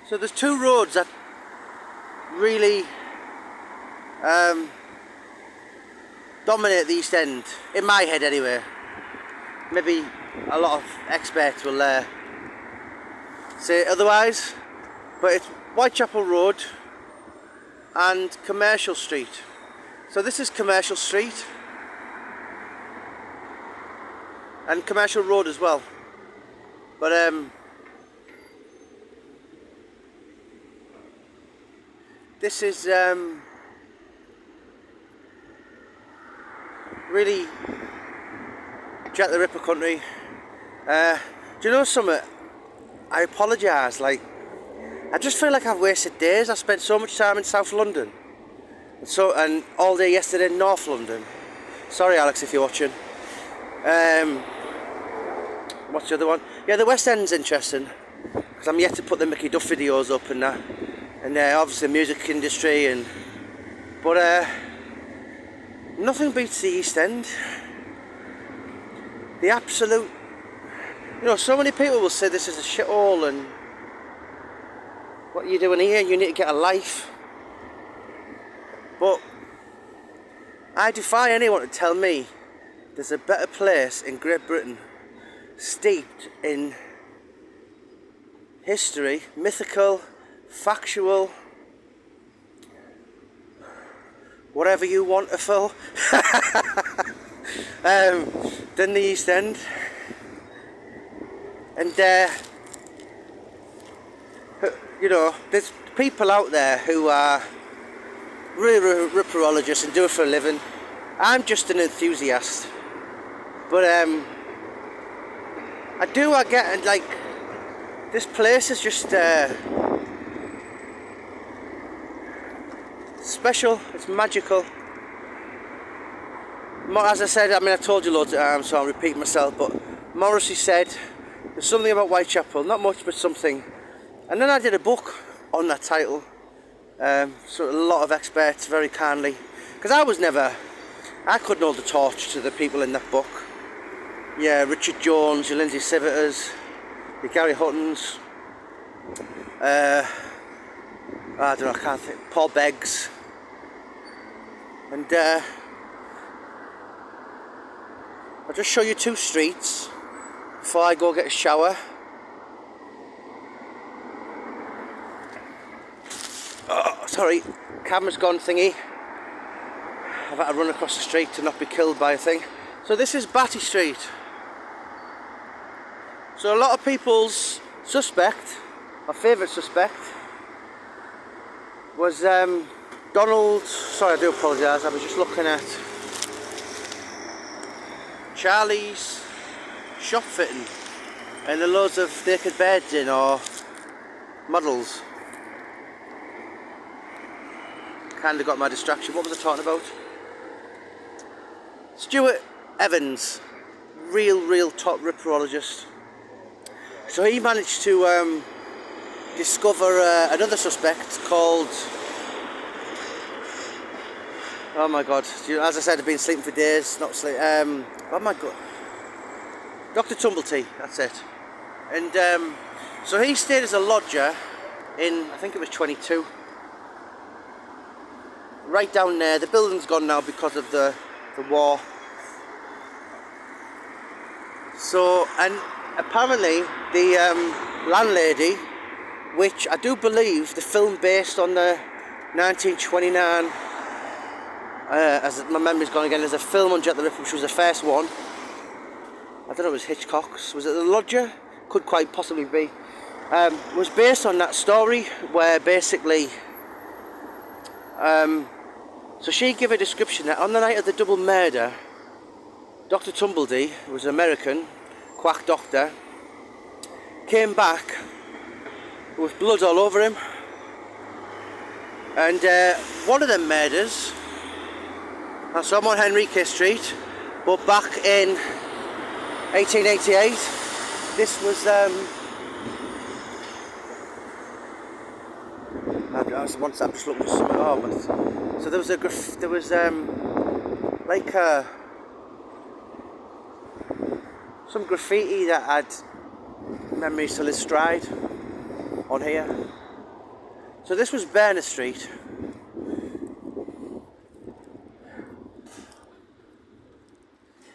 So there's two roads that really dominate the East End, in my head anyway. Maybe a lot of experts will say otherwise, but it's Whitechapel Road and Commercial Street. So this is Commercial Street and Commercial Road as well, but this is really Jack the Ripper country. Do you know something? I apologise, like, I just feel like I've wasted days. I spent so much time in South London and all day yesterday in North London. Sorry Alex if you're watching. What's the other one? Yeah, the West End's interesting because I'm yet to put the Mickey Duff videos up and that, and obviously the music industry, but nothing beats the East End. The absolute, so many people will say this is a shithole and what are you doing here? You need to get a life. But I defy anyone to tell me there's a better place in Great Britain, steeped in history, mythical, factual, whatever you want to fill, than the East End. And there's people out there who are really ripperologists and do it for a living. I'm just an enthusiast, but I get like, this place is just special. It's magical. As I said, I told you loads of times, so I'll repeat myself, but Morrissey said there's something about Whitechapel, not much but something. And then I did a book on that title, so a lot of experts very kindly, because I couldn't hold the torch to the people in that book. Yeah, Richard Jones, your Lindsay Civiters, your Gary Huttons, I don't know, I can't think, Paul Beggs, and I'll just show you two streets before I go get a shower. Oh, sorry, camera's gone thingy. I've had to run across the street to not be killed by a thing. So this is Batty Street. So a lot of people's suspect, my favourite suspect, was Donald, sorry I do apologise, I was just looking at Charlie's shop fitting and the loads of naked beds in, or models. Kind of got my distraction. What was I talking about? Stuart Evans, real top ripperologist. So he managed to discover another suspect called, oh my god, as I said, I've been sleeping for days, not sleep. Oh my god, Dr. Tumblety, that's it. And so he stayed as a lodger in, I think it was 22. Right down there. The building's gone now because of the war. So, and apparently the landlady, which I do believe the film based on the 1929, as my memory's gone again, there's a film on Jack the Ripper which was the first one. I don't know, it was Hitchcock's. Was it The Lodger? Could quite possibly be. Was based on that story where basically so she gave a description that on the night of the double murder, Dr. Tumblety, who was an American quack doctor, came back with blood all over him. And one of them murders, that's on Henrique Street, but back in 1888, this was I'm just looking for something. Oh, but so there was like some graffiti that had memories to Liz Stride on here. So this was Berners Street.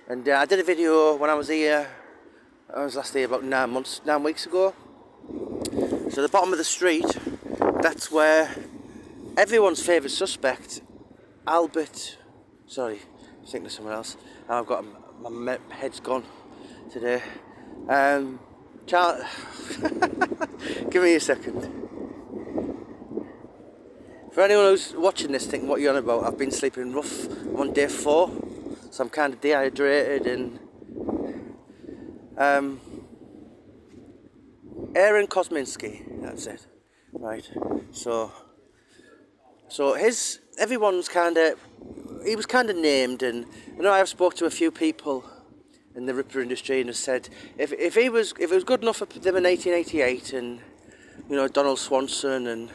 And I did a video when I was here, I was last here about 9 weeks ago. So the bottom of the street, that's where everyone's favourite suspect, Albert, sorry, I'm thinking of someone else. I've got, my head's gone today. Charles, give me a second. For anyone who's watching this thinking what you're on about, I've been sleeping rough. I'm on day 4, so I'm kind of dehydrated and Aaron Kosminski, that's it. Right. So everyone's he was kind of named, and I know I've spoke to a few people in the Ripper industry and have said if it was good enough for them in 1888, and Donald Swanson and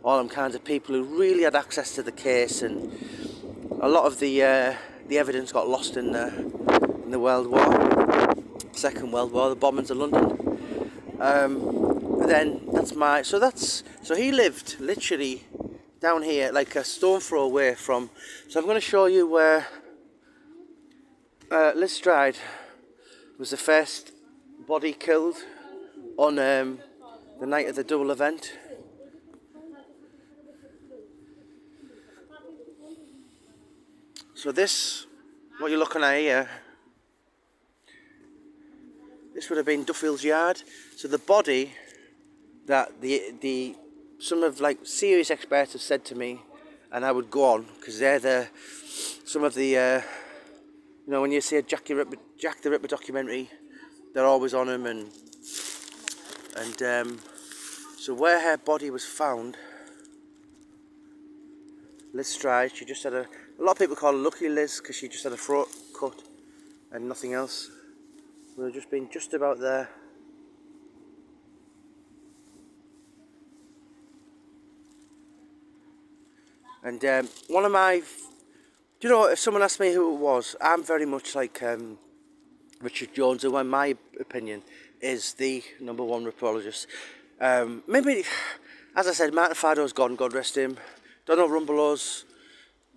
all them kinds of people who really had access to the case, and a lot of the evidence got lost in the World War, Second World War, the bombings of London. Then so he lived literally down here, like a stone throw away from. So I'm going to show you where Liz Stride was the first body killed on the night of the double event. So this, what you're looking at here, this would have been Duffield's yard. So the body that some of serious experts have said to me, and I would go on because they're some of the when you see a Jack the Ripper documentary, they're always on him, and so where her body was found, Liz Stride, she just had a lot of people call her Lucky Liz because she just had a throat cut and nothing else. Would have just been just about there. And one of my, if someone asked me who it was, I'm very much like Richard Jones, who in my opinion is the #1 ripperologist. Maybe, as I said, Martin Fado's gone, God rest him. Donald Rumblow's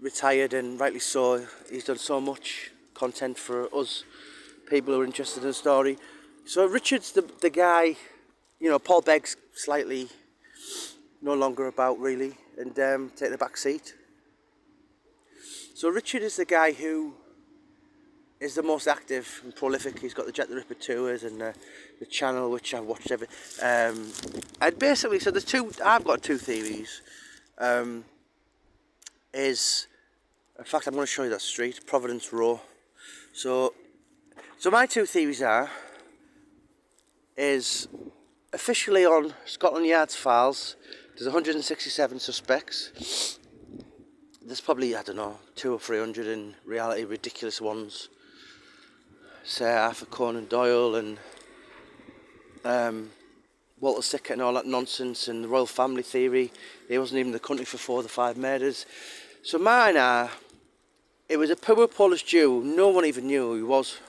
retired, and rightly so. He's done so much content for us people who are interested in the story. So Richard's the guy, Paul Begg's slightly no longer about really, and take the back seat. So Richard is the guy who is the most active and prolific. He's got the Jack the Ripper tours and the channel, which I've watched and basically, so I've got two theories. In fact, I'm going to show you that street, Providence Row. So my two theories is officially on Scotland Yard's files, there's 167 suspects. There's probably, 200 or 300 in reality, ridiculous ones. Sir Arthur Conan Doyle and Walter Sickert and all that nonsense, and the royal family theory. He wasn't even in the country for 4 of the 5 murders. So mine it was a poor Polish Jew, no one even knew who he was.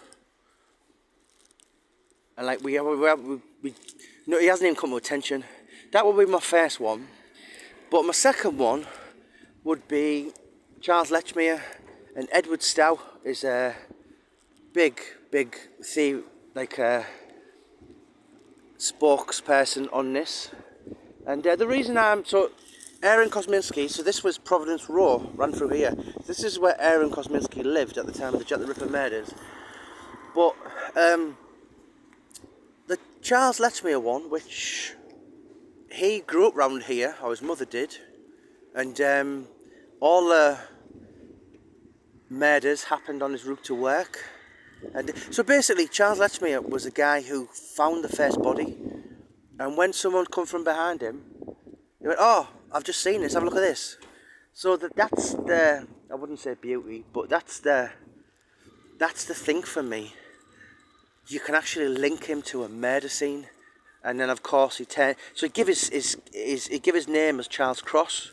And he hasn't even come to attention. That would be my first one. But my second one would be Charles Lechmere, and Edward Stow is a big spokesperson on this. And the reason Aaron Kosminski, so this was Providence Row, ran through here. This is where Aaron Kosminski lived at the time of the Jack the Ripper murders. But the Charles Lechmere one, which he grew up round here, or his mother did, and all the murders happened on his route to work. And so basically, Charles Lechmere was a guy who found the first body, and when someone come from behind him, he went, "Oh, I've just seen this, have a look at this." So that's the, I wouldn't say beauty, but that's the thing for me. You can actually link him to a murder scene, and then of course he give his name as Charles Cross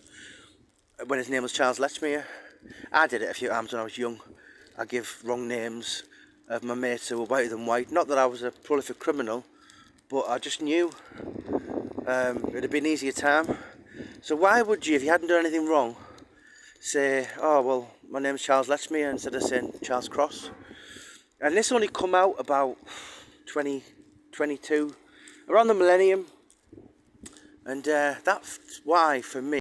when his name was Charles Lechmere. I did it a few times when I was young. I give wrong names of my mates who were whiter than white. Not that I was a prolific criminal, but I just knew it'd have been an easier time. So why would you, if you hadn't done anything wrong, say, oh well, my name's Charles Letchmere, instead of saying Charles Cross? And this only come out about 2022, around the millennium, and that's why for me